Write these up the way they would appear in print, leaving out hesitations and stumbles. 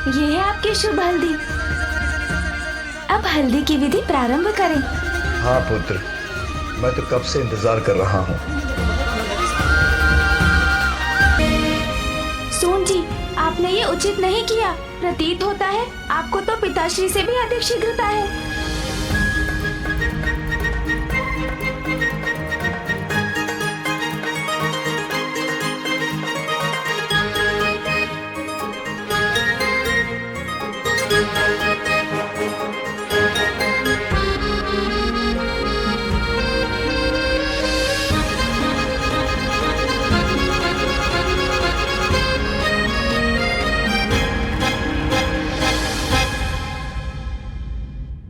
ये है आपकी शुभ हल्दी। अब हल्दी की विधि प्रारंभ करें। हाँ पुत्र, मैं तो कब से इंतजार कर रहा हूँ। सोन जी, आपने ये उचित नहीं किया। प्रतीत होता है आपको तो पिताश्री से भी अधिक शीघ्रता है।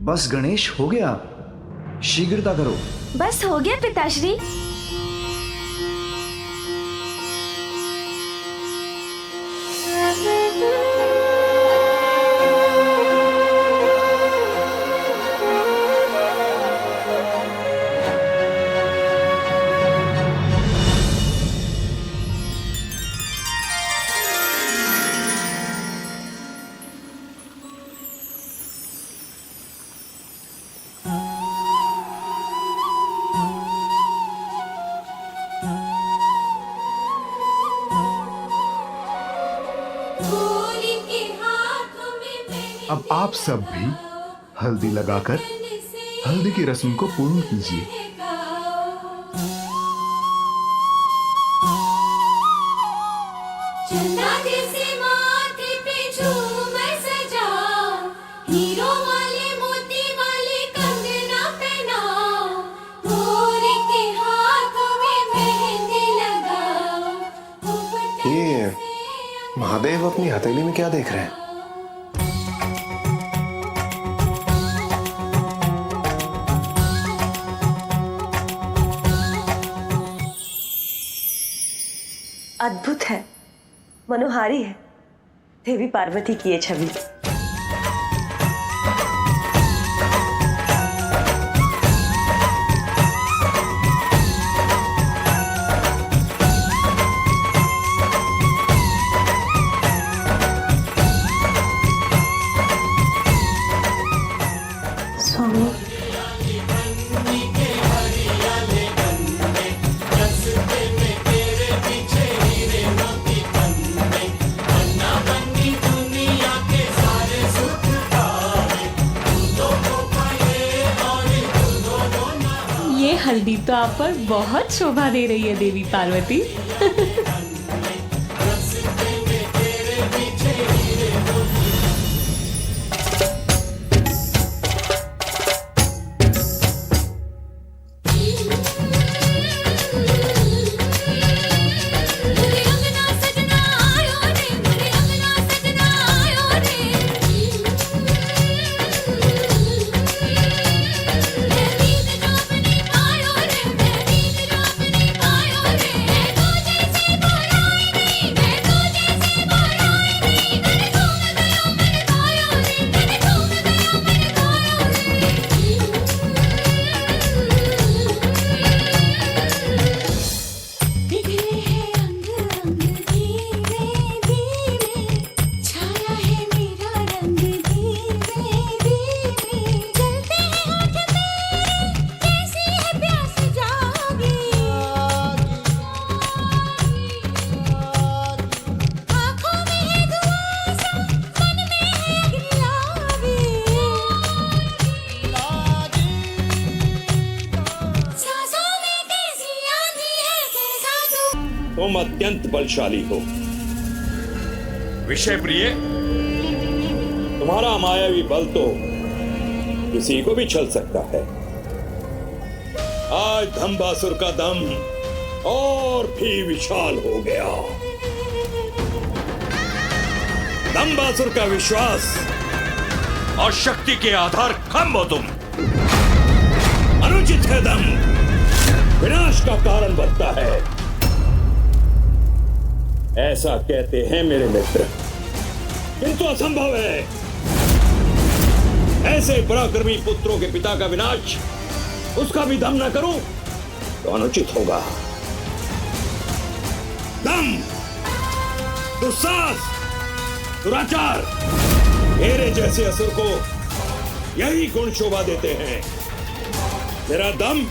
बस गणेश, हो गया, शीघ्रता करो। बस हो गया पिताश्री। अब आप सब भी हल्दी लगाकर हल्दी की रस्म को पूर्ण कीजिए। ये महादेव अपनी हथेली में क्या देख रहे हैं? अद्भुत है, मनोहारी है देवी पार्वती की ये छवि। स्वामी, ये हल्दी तो आप पर बहुत शोभा दे रही है देवी पार्वती। तुम अत्यंत बलशाली हो विषय प्रिय। तुम्हारा मायावी बल तो किसी को भी छल सकता है। आज धम्बासुर का दम और भी विशाल हो गया। धम्बासुर का विश्वास और शक्ति के आधार खम हो तुम। अनुचित है दम, विनाश का कारण बनता है, ऐसा कहते हैं मेरे मित्र, किंतु असंभव है। ऐसे पराक्रमी पुत्रों के पिता का विनाश उसका भी दम न करूं तो अनुचित होगा। दम, दुस्साहस दुराचार, मेरे जैसे असुर को यही गुण शोभा देते हैं। मेरा दम,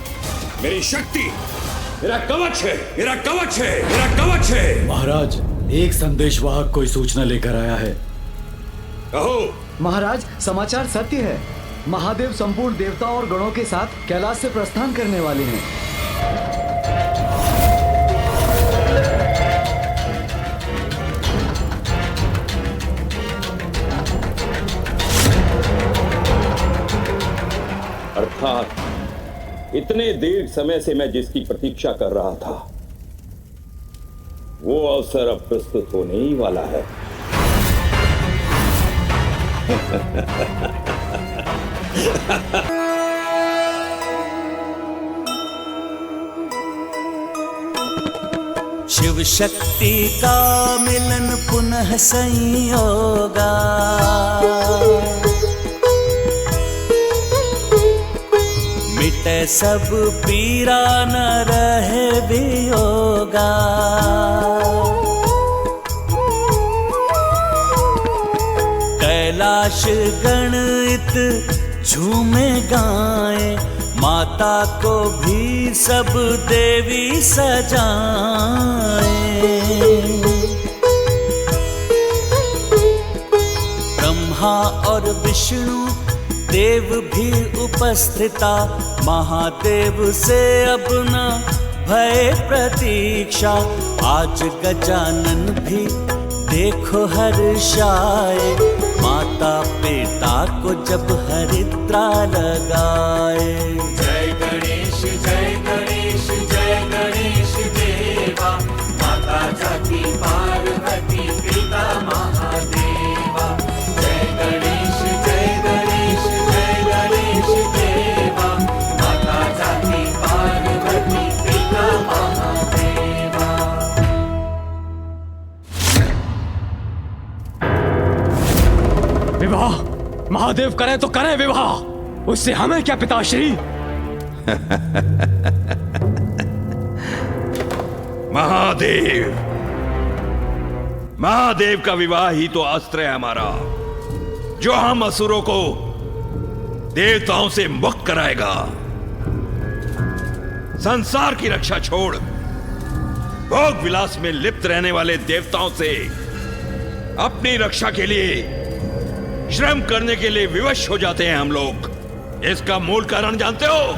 मेरी शक्ति, मेरा कवच है, मेरा कवच है, मेरा कवच है। महाराज, एक संदेशवाहक कोई सूचना लेकर आया है। कहो। महाराज, समाचार सत्य है। महादेव संपूर्ण देवताओं और गणों के साथ कैलाश से प्रस्थान करने वाले हैं। अर्थात इतने दीर्घ समय से मैं जिसकी प्रतीक्षा कर रहा था, वो अवसर अब प्रस्तुत होने ही वाला है। शिव शक्ति का मिलन पुनः संयोगा, मिटे सब पीरा न रहे वियोगा। कैलाश गणित झूमे गाए, माता को भी सब देवी सजाए। ब्रह्मा और विष्णु देव भी उपस्थिता, महादेव से अब न भय प्रतीक्षा। आज गजानन भी देखो हर्षाए, माता पिता को जब हरिद्रा लगाए। जय गणेश जय गणेश जय गणेश देवा, माता जाति पार्वती पिता महादेवा। जय गणेश जय गणेश जय गणेश देवा, माता जाति पार्वती पिता महादेवा। विवाह महादेव करें तो करें विवाह, उससे हमें क्या पिताश्री। महादेव, महादेव का विवाह ही तो अस्त्र है हमारा, जो हम असुरों को देवताओं से मुक्त कराएगा। संसार की रक्षा छोड़ भोग विलास में लिप्त रहने वाले देवताओं से अपनी रक्षा के लिए श्रम करने के लिए विवश हो जाते हैं हम लोग। इसका मूल कारण जानते हो?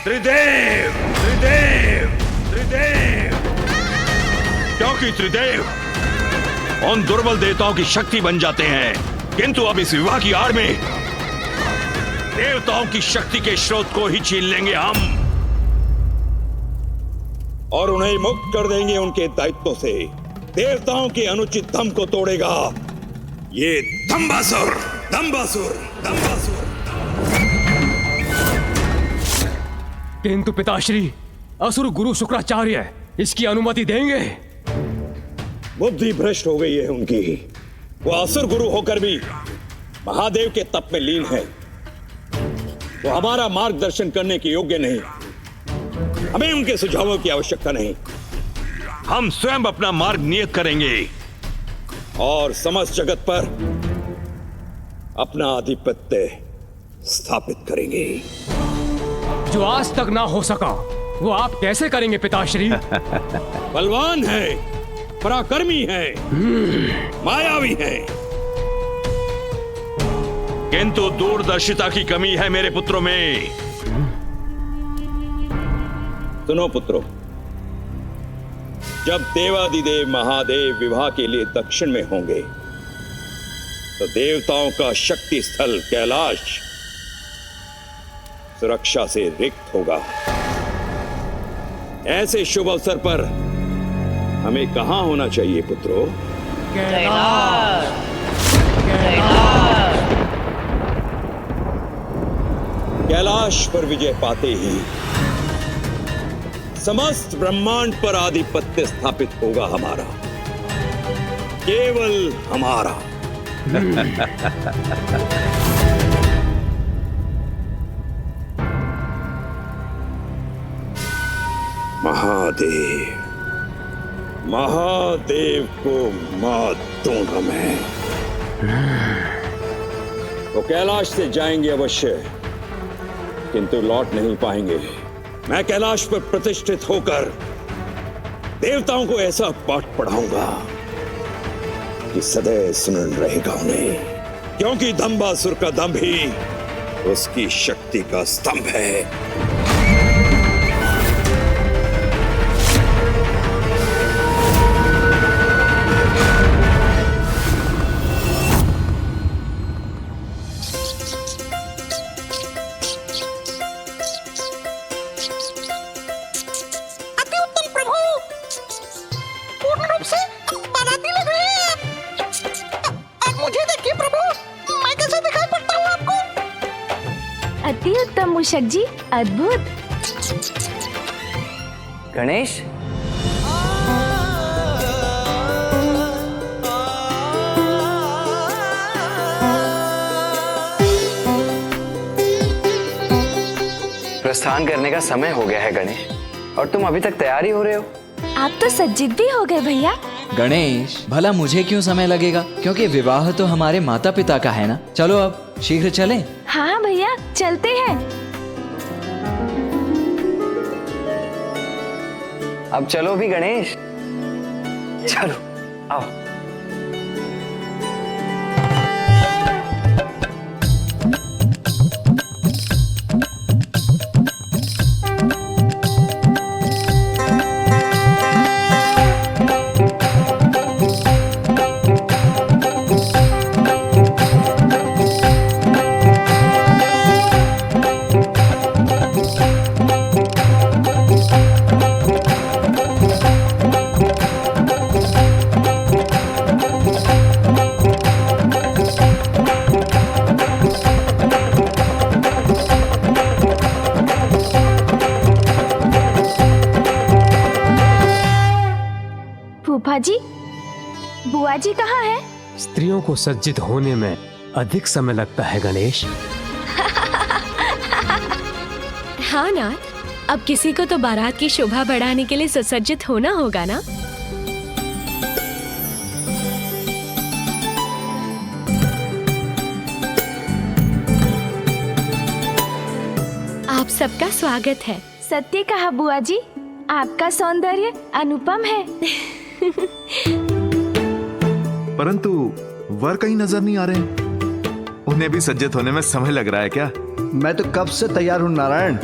त्रिदेव, त्रिदेव, त्रिदेव। क्योंकि त्रिदेव उन दुर्बल देवताओं की शक्ति बन जाते हैं, किंतु अब इस विवाह की आड़ में देवताओं की शक्ति के स्रोत को ही छीन लेंगे हम, और उन्हें मुक्त कर देंगे उनके दायित्वों से। देवताओं के अनुचित दम को तोड़ेगा ये दंबासुर, दंबासुर, दंबासुर। किंतु पिताश्री, असुर गुरु शुक्राचार्य इसकी अनुमति देंगे? बुद्धि भ्रष्ट हो गई है उनकी। वो असुर गुरु होकर भी महादेव के तप में लीन है। वो हमारा मार्गदर्शन करने के योग्य नहीं। हमें उनके सुझावों की आवश्यकता नहीं। हम स्वयं अपना मार्ग नियत करेंगे और समस्त जगत पर अपना आधिपत्य स्थापित करेंगे। जो आज तक ना हो सका वो आप कैसे करेंगे पिताश्री? बलवान है, पराक्रमी है, मायावी है, किंतु दूरदर्शिता की कमी है मेरे पुत्रों में। सुनो पुत्रों, जब देवादिदेव महादेव विवाह के लिए दक्षिण में होंगे तो देवताओं का शक्ति स्थल कैलाश सुरक्षा से रिक्त होगा। ऐसे शुभ अवसर पर हमें कहां होना चाहिए पुत्रों? कैलाश। कैलाश पर विजय पाते ही समस्त ब्रह्मांड पर आधिपत्य स्थापित होगा हमारा, केवल हमारा। महादेव, महादेव को मात दूंगा मैं। वो कैलाश से जाएंगे अवश्य, किंतु लौट नहीं पाएंगे। मैं कैलाश पर प्रतिष्ठित होकर देवताओं को ऐसा पाठ पढ़ाऊंगा कि सदैव सुनन रहेगा उन्हें, क्योंकि दंबासुर का दंभ ही उसकी शक्ति का स्तंभ है। अति उत्तम मूषक जी, अद्भुत। गणेश, प्रस्थान करने का समय हो गया है गणेश, और तुम अभी तक तैयार ही हो रहे हो। आप तो सज्जित भी हो गए भैया। गणेश, भला मुझे क्यों समय लगेगा, क्योंकि विवाह तो हमारे माता पिता का है ना। चलो अब शीघ्र चलें। हाँ भैया, चलते हैं। अब चलो भी गणेश, चलो आओ। फूफा जी, बुआ जी कहाँ है? स्त्रियों को सज्जित होने में अधिक समय लगता है गणेश। हाँ नाथ, अब किसी को तो बारात की शोभा बढ़ाने के लिए सुसज्जित होना होगा ना। आप सबका स्वागत है। सत्य कहा बुआ जी, आपका सौंदर्य अनुपम है। परंतु वर कहीं नजर नहीं आ रहे हैं। उन्हें भी सज्जित होने में समय लग रहा है क्या? मैं तो कब से तैयार हूं नारायण।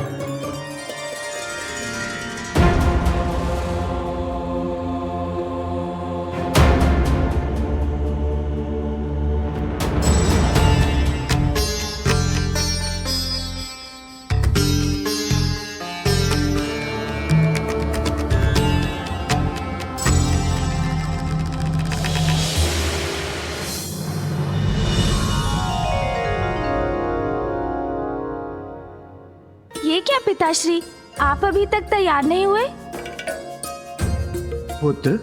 ये क्या पिताश्री, आप अभी तक तैयार नहीं हुए? पुत्र,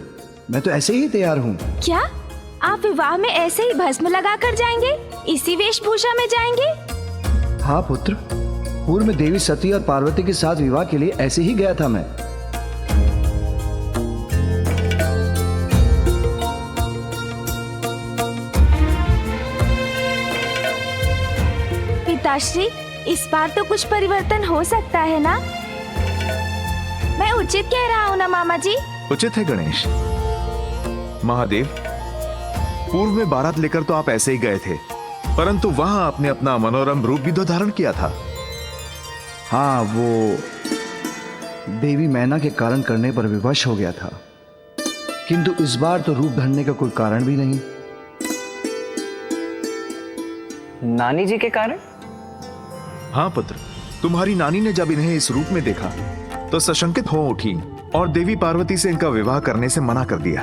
मैं तो ऐसे ही तैयार हूँ। क्या आप विवाह में ऐसे ही भस्म लगाकर जाएंगे? इसी वेशभूषा में जाएंगे? हाँ पुत्र, पूर्व में देवी सती और पार्वती के साथ विवाह के लिए ऐसे ही गया था मैं। पिताश्री, इस बार तो कुछ परिवर्तन हो सकता है ना? मैं उचित कह रहा हूँ ना मामा जी? उचित है गणेश। महादेव, पूर्व में बारात लेकर तो आप ऐसे ही गए थे, परंतु वहां आपने अपना मनोरम रूप भी तो धारण किया था। हाँ, वो देवी मैना के कारण करने पर विवश हो गया था, किंतु इस बार तो रूप धरने का कोई कारण भी नहीं। नानी जी के कारण? हाँ पुत्र, तुम्हारी नानी ने जब इन्हें इस रूप में देखा तो सशंकित हो उठी और देवी पार्वती से इनका विवाह करने से मना कर दिया।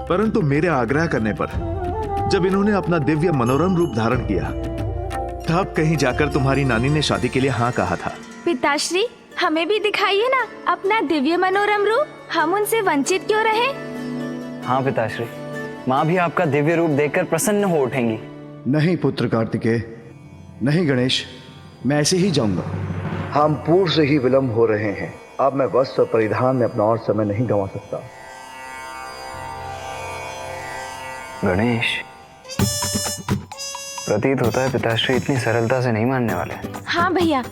परंतु मेरे आग्रह करने पर जब इन्होंने अपना दिव्य मनोरम रूप धारण किया, तब कहीं जाकर तुम्हारी नानी ने शादी के लिए हाँ कहा था। पिताश्री, हमें भी दिखाइए ना अपना दिव्य मनोरम रूप, हम उनसे वंचित क्यों रहे? हाँ पिताश्री, माँ भी आपका दिव्य रूप देखकर प्रसन्न हो उठेंगी। नहीं पुत्र कार्तिकेय, नहीं गणेश, मैं ऐसे ही जाऊंगा। हम पूर्व से ही विलंब हो रहे हैं। अब मैं वस्त्र परिधान में अपना और समय नहीं गंवा सकता। गणेश, प्रतीत होता है पिताश्री इतनी सरलता से नहीं मानने वाले। हाँ भैया,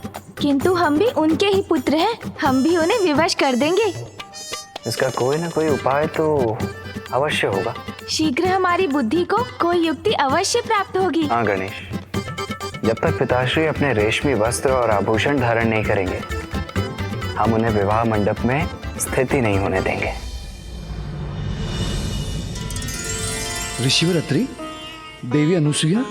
किंतु हम भी उनके ही पुत्र हैं, हम भी उन्हें विवश कर देंगे। इसका कोई ना कोई उपाय तो अवश्य होगा। शीघ्र हमारी बुद्धि को कोई युक्ति अवश्य प्राप्त होगी। हाँ गणेश, जब तक पिताश्री अपने रेशमी वस्त्र और आभूषण धारण नहीं करेंगे, हम उन्हें विवाह मंडप में स्थिति नहीं होने देंगे। ऋषिवर अत्रि, देवी अनुसुईया,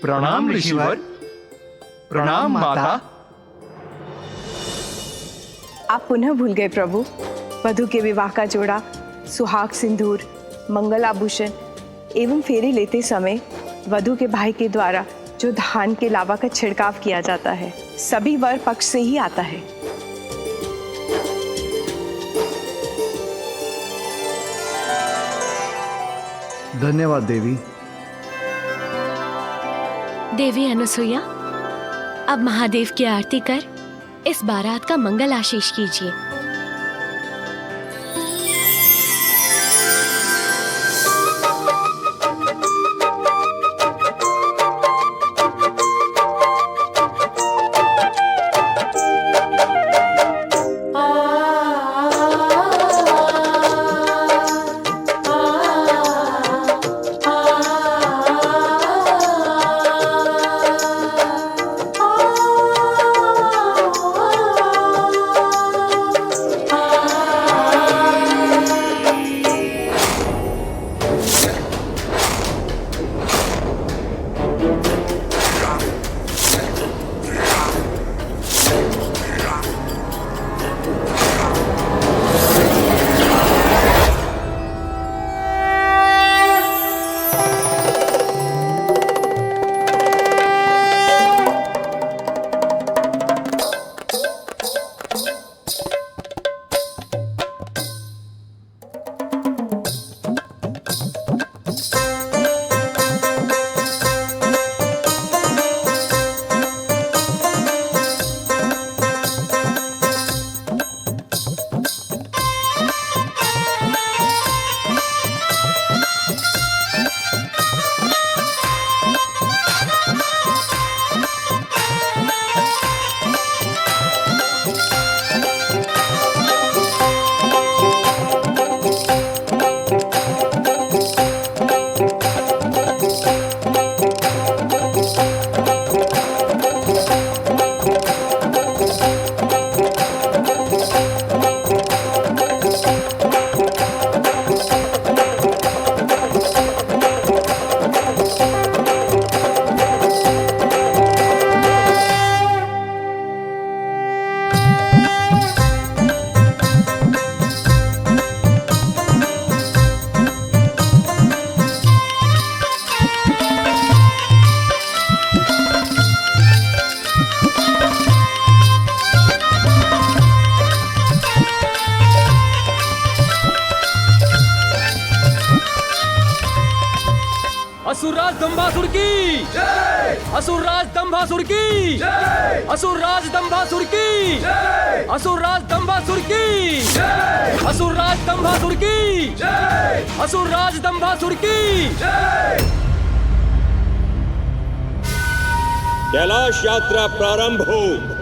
प्रणाम ऋषिवर। प्रणाम माता। आप पुनः भूल गए प्रभु। वधू के विवाह का जोड़ा, सुहाग सिंदूर, मंगल आभूषण एवं फेरे लेते समय वधू के भाई के द्वारा जो धान के लावा का छिड़काव किया जाता है, सभी वर पक्ष से ही आता है। धन्यवाद देवी। देवी अनुसुईया, अब महादेव की आरती कर इस बारात का मंगल आशीष कीजिए। असुरराज दंभासुर की जय। असुरराज दंभासुर की जय। असुरराज दंभासुर की जय। असुरराज दंभासुर की जय। असुरराज दंभासुर की जय। असुरराज दंभासुर की जय। कैलाश यात्रा प्रारंभ हो।